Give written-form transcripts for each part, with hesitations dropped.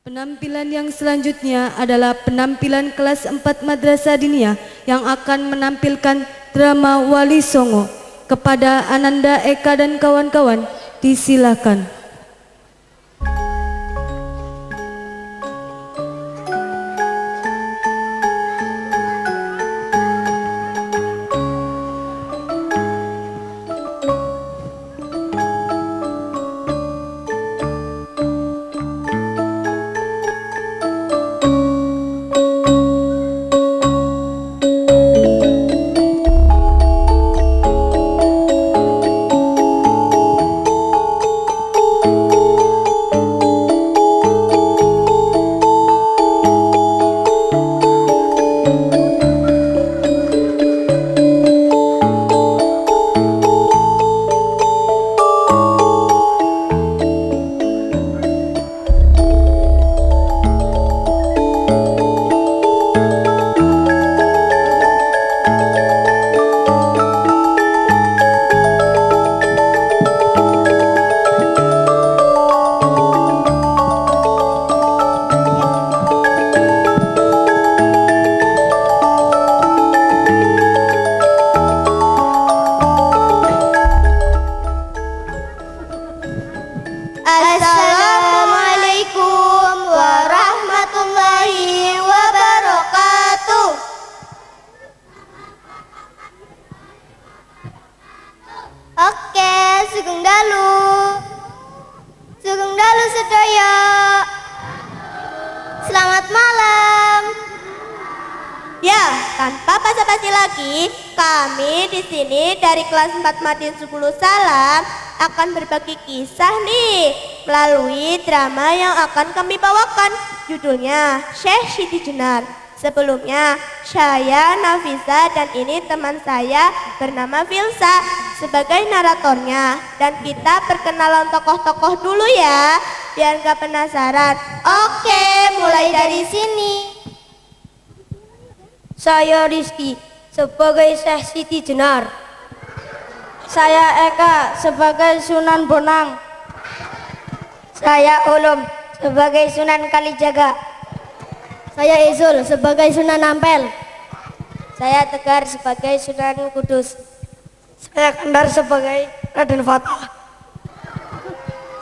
Penampilan yang selanjutnya adalah penampilan kelas 4 Madrasah Diniyah yang akan menampilkan drama Wali Songo. Kepada Ananda, Eka dan kawan-kawan, disilakan. Assalamualaikum warahmatullahi wabarakatuh. Oke, sugeng dalu sedaya. Selamat malam. Ya, tanpa basa-basi lagi, kami di sini dari kelas 4 Madin 10 Salam akan berbagi kisah nih melalui drama yang akan kami bawakan. Judulnya Syekh Siti Jenar. Sebelumnya, saya Nafisa dan ini teman saya bernama Filsa sebagai naratornya. Dan kita perkenalan tokoh-tokoh dulu ya, biar gak penasaran. Oke, mulai dari sini. Saya Rizky sebagai Syekh Siti Jenar. Saya Eka sebagai Sunan Bonang. Saya Ulum sebagai Sunan Kalijaga. Saya Izul sebagai Sunan Ampel. Saya Tegar sebagai Sunan Kudus. Saya Kandar sebagai Raden Fatah.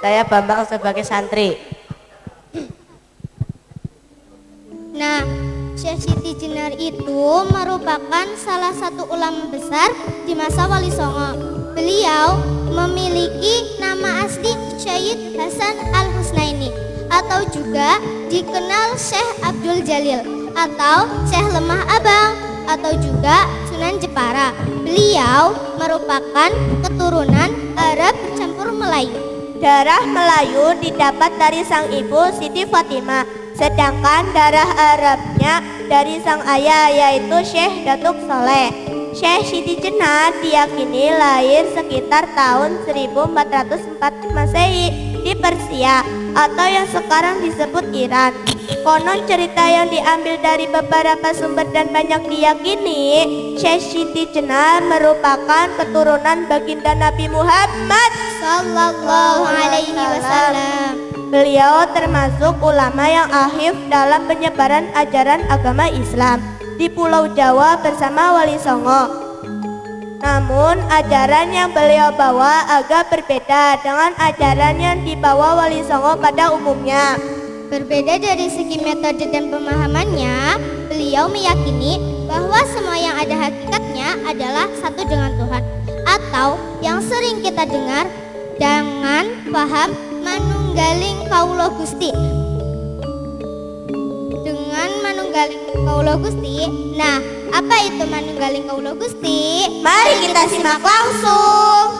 Saya Bambang sebagai santri. Nah, Syekh Siti Jenar itu merupakan salah satu ulama besar di masa Wali Songo. Beliau memiliki nama asli Syed Hasan Al-Husnaini atau juga dikenal Syekh Abdul Jalil atau Syekh Lemah Abang atau juga Sunan Jepara. Beliau merupakan keturunan Arab bercampur Melayu. Darah Melayu didapat dari sang ibu Siti Fatimah, sedangkan darah Arabnya dari sang ayah yaitu Syekh Datuk Soleh. Syekh Siti Jenar diyakini lahir sekitar tahun 1404 Masehi di Persia atau yang sekarang disebut Iran. Konon cerita yang diambil dari beberapa sumber dan banyak diyakini Syekh Siti Jenar merupakan keturunan baginda Nabi Muhammad Sallallahu alaihi wasallam. Beliau termasuk ulama yang aktif dalam penyebaran ajaran agama Islam di Pulau Jawa bersama Wali Songo. Namun ajaran yang beliau bawa agak berbeda dengan ajaran yang dibawa Wali Songo pada umumnya. Berbeda dari segi metode dan pemahamannya, beliau meyakini bahwa semua yang ada hakikatnya adalah satu dengan Tuhan, atau yang sering kita dengar dengan paham manunggaling kaulo Gusti. Dengan manunggaling kaulo Gusti, nah apa itu manunggaling kaulo Gusti? Mari kita simak langsung.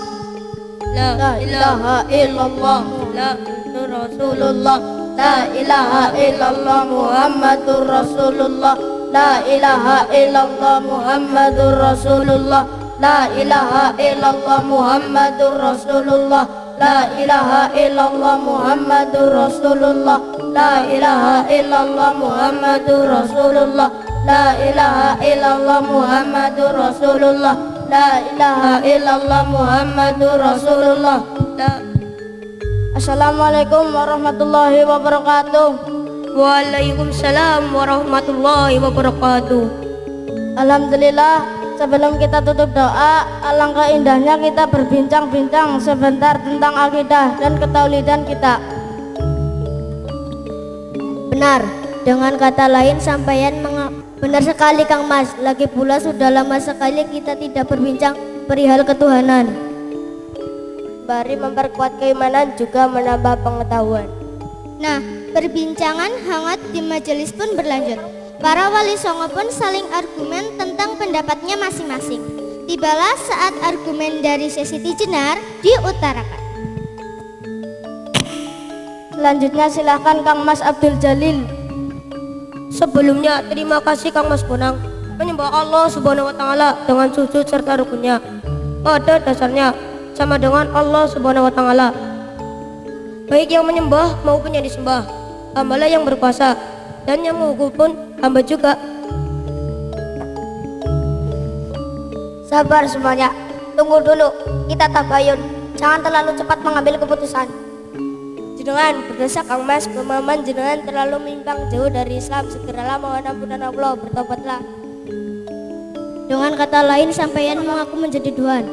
La ilaha illallah, la Rasulullah. La ilaha illallah Muhammadur Rasulullah. La ilaha illallah Muhammadur Rasulullah. La ilaha illallah Muhammadur Rasulullah. La ilaha illallah Muhammadur Rasulullah. La ilaha illallah Muhammadur Rasulullah. La ilaha illallah Muhammadur Rasulullah. La ilaha illallah Muhammadur Rasulullah. Assalamualaikum warahmatullahi wabarakatuh. Waalaikumsalam warahmatullahi wabarakatuh. Alhamdulillah, sebelum kita tutup doa, alangkah indahnya kita berbincang-bincang sebentar tentang akidah dan ketauhidan kita. Benar, dengan kata lain sampaian benar sekali Kang Mas. Lagi pula sudah lama sekali kita tidak berbincang perihal ketuhanan. Bari memperkuat keimanan juga menambah pengetahuan. Nah, perbincangan hangat di majelis pun berlanjut. Para wali songo pun saling argumen tentang pendapatnya masing-masing. Tibalah saat argumen dari Siti Jenar diutarakan. Selanjutnya silahkan Kang Mas Abdul Jalil. Sebelumnya terima kasih Kang Mas Bonang menyembah Allah Subhanahu wa taala dengan sujud serta rukunnya. Pada dasarnya sama dengan Allah Subhanahu wa taala. Baik yang menyembah maupun yang disembah, hambalah yang berkuasa, dan yang menghukum pun hamba juga. Sabar semuanya, tunggu dulu, kita tabayun. Jangan terlalu cepat mengambil keputusan. Jenengan berdosa Kang Mas, pemahaman jenengan terlalu menyimpang jauh dari Islam. Segeralah mohon ampunan Allah, bertobatlah. Dengan kata lain sampaian mengaku menjadi Tuhan.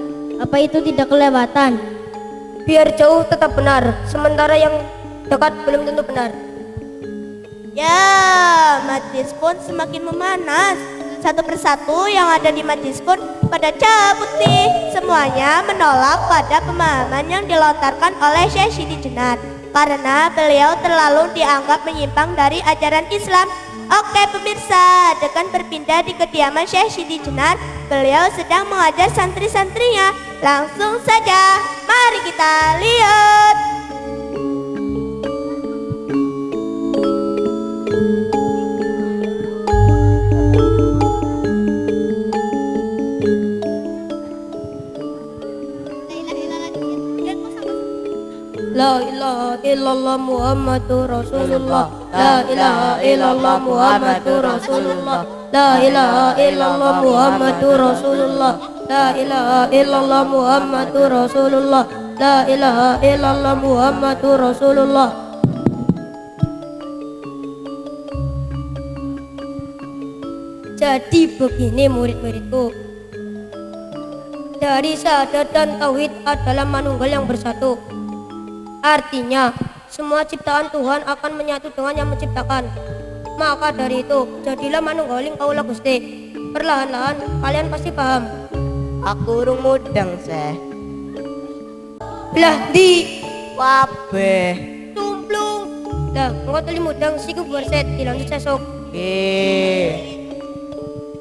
Apa itu tidak kelewatan? Biar jauh tetap benar, sementara yang dekat belum tentu benar. Ya, majlis pun semakin memanas. Satu persatu yang ada di majlis pun pada cabut nih. Semuanya menolak pada pemahaman yang dilontarkan oleh Syekh Siti Jenar, karena beliau terlalu dianggap menyimpang dari ajaran Islam. Oke pemirsa, dengan berpindah di kediaman Syekh Siti Jenar, beliau sedang mengajar santri-santrinya. Langsung saja, mari kita lihat. La ilaha illallah Muhammadur Rasulullah. La ilaha illallah Muhammadur Rasulullah. La ilaha illallah Muhammadur Rasulullah. La ilaha illallah Muhammadur Rasulullah. La ilaha illallah Muhammadur Rasulullah. Jadi begini murid-muridku, dari syahadat dan tauhid adalah manunggal yang bersatu. Artinya, semua ciptaan Tuhan akan menyatu dengan yang menciptakan. Maka dari itu, jadilah manunggaling kaulah Gusti. Perlahan-lahan kalian pasti paham. Aku urung mudeng seh. Belah di Wabeh. tumplung. Lah, engko tuli mudang siku borset dilanjut sesok.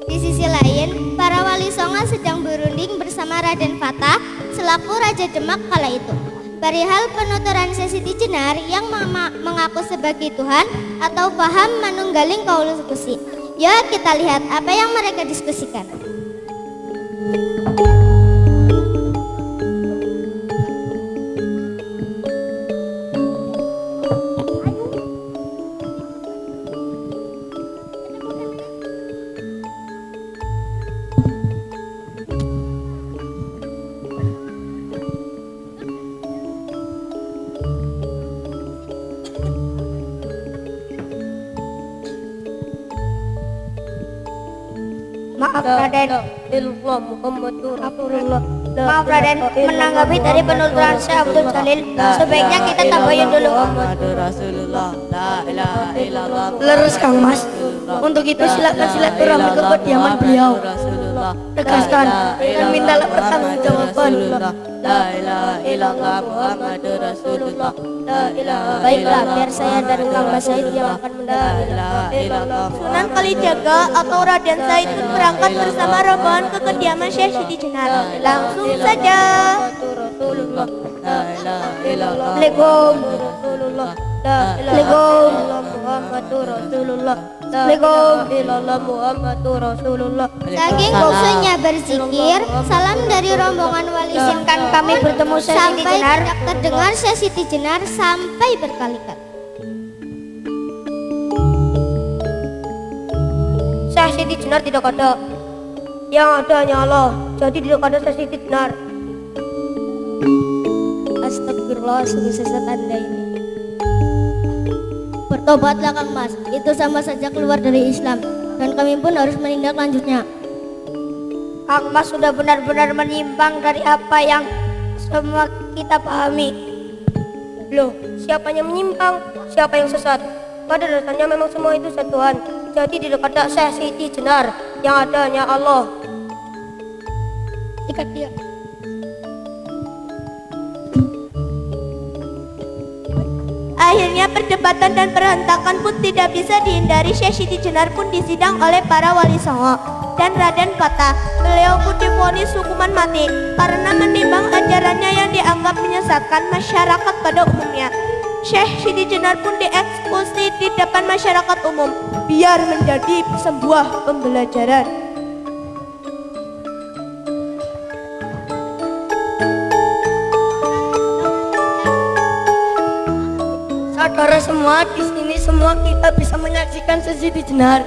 Di sisi lain, para wali songo sedang berunding bersama Raden Fatah selaku Raja Demak kala itu. Perihal penuturan Siti Jenar yang mengaku sebagai Tuhan atau paham manunggaling kaulul Gusti. Ya, kita lihat apa yang mereka diskusikan. Maaf Raden, Illallah Muhammadur Rasulullah. maaf Raden, menanggapi dari penuturan Syekh Abdul Jalil, sebaiknya kita tabayun dulu. Muhammadur Rasulullah. La ilaha illallah. Lurus Kang Mas. Untuk itu silakan silaturahmi ke kediaman beliau. Tegaskan dan mintalah pertanggungjawaban. La ilaha illallah Muhammadur Rasulullah. La ilaha Baiklah, biar saya dan Kang Mas Said yang akan mendampingi. Sunan Kalijaga atau Raden Said pun berangkat bersama rombongan ke kediaman Syekh Siti Jenar. Langsung saja. Rasulullah. La ilaha illallah. Assalamualaikum. Rasulullah. Assalamualaikum. Muhammadur Rasulullah. Assalamualaikum. Illallah Muhammadur Rasulullah. Saking khusyuknya berzikir, salam dari rombongan wali songo Izinkan kami bertemu Syekh Siti sampai Jenar. tidak terdengar Syekh Siti Jenar sampai berkali-kali. Syekh Siti Jenar tidak ada. Yang ada hanya Allah. Jadi tidak ada Syekh Siti Jenar. Astagfirullah, sungguh sesat Anda ini. Bertobatlah Kang Mas, itu sama saja keluar dari Islam dan kami pun harus menindaklanjutnya. Kang Mas sudah benar-benar menyimpang dari apa yang semua kita pahami. Loh, siapa yang menyimpang? Siapa yang sesat? Pada dasarnya memang semua itu satuan. Jadi tidak ada Syekh Siti Jenar, yang ada hanya Allah. Ikat dia. Akhirnya perdebatan dan perhentakan pun tidak bisa dihindari. Syekh Siti Jenar pun disidang oleh para wali songo dan Raden Patah. Beliau pun divonis hukuman mati karena menimbang ajarannya yang dianggap menyesatkan masyarakat pada umumnya. Syekh Siti Jenar pun dieksekusi di depan masyarakat umum biar menjadi sebuah pembelajaran. Saudara semua, di sini semua kita bisa menyaksikan Syekh Siti Jenar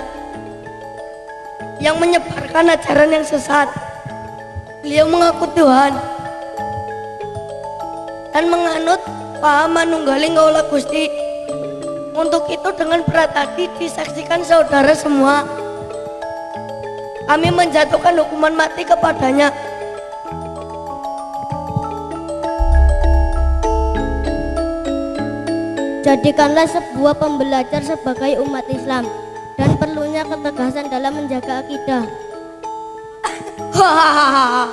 yang menyebarkan ajaran yang sesat. Beliau mengaku Tuhan dan menganut paham manunggaling Kaulah Gusti. Untuk itu dengan berat hati disaksikan saudara semua, kami menjatuhkan hukuman mati kepadanya. Jadikanlah sebuah pembelajar sebagai umat Islam dan perlunya ketegasan dalam menjaga akidah. Hahaha.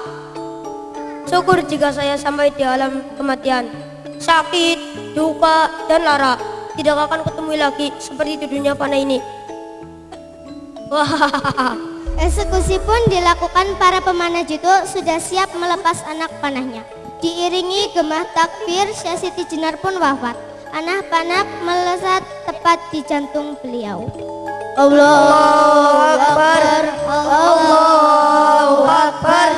Syukur jika saya sampai di alam kematian. Sakit, duka, dan lara tidak akan ketemu lagi seperti di dunia fana ini. Hahaha. Eksekusi pun dilakukan. Para pemanah judo sudah siap melepas anak panahnya. Diiringi gemah takbir, Syekh Siti Jenar pun wafat. Anak panah melesat tepat di jantung beliau. Allahu Akbar, Allahu Akbar,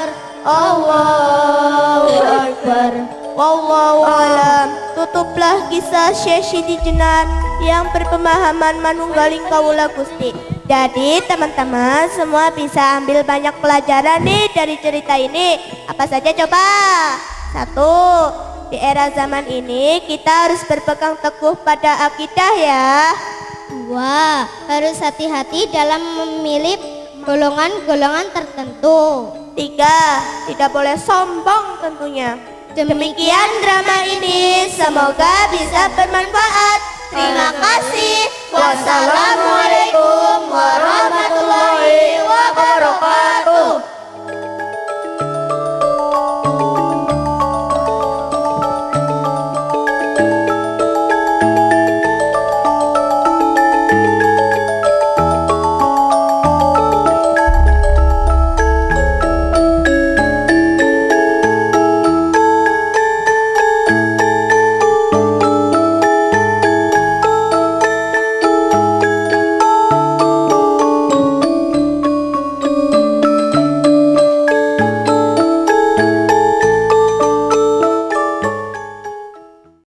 Allahu Akbar. Wallahu alam. Tutuplah kisah Syekh Siti Jenar yang berpemahaman manunggaling Kaulah Gusti. Jadi teman-teman semua bisa ambil banyak pelajaran nih dari cerita ini. Apa saja coba? 1. Di era zaman ini kita harus berpegang teguh pada akidah ya. 2. Harus hati-hati dalam memilih golongan-golongan tertentu. 3. Tidak boleh sombong tentunya. Demikian drama ini, semoga bisa bermanfaat. Terima kasih. Wassalamualaikum.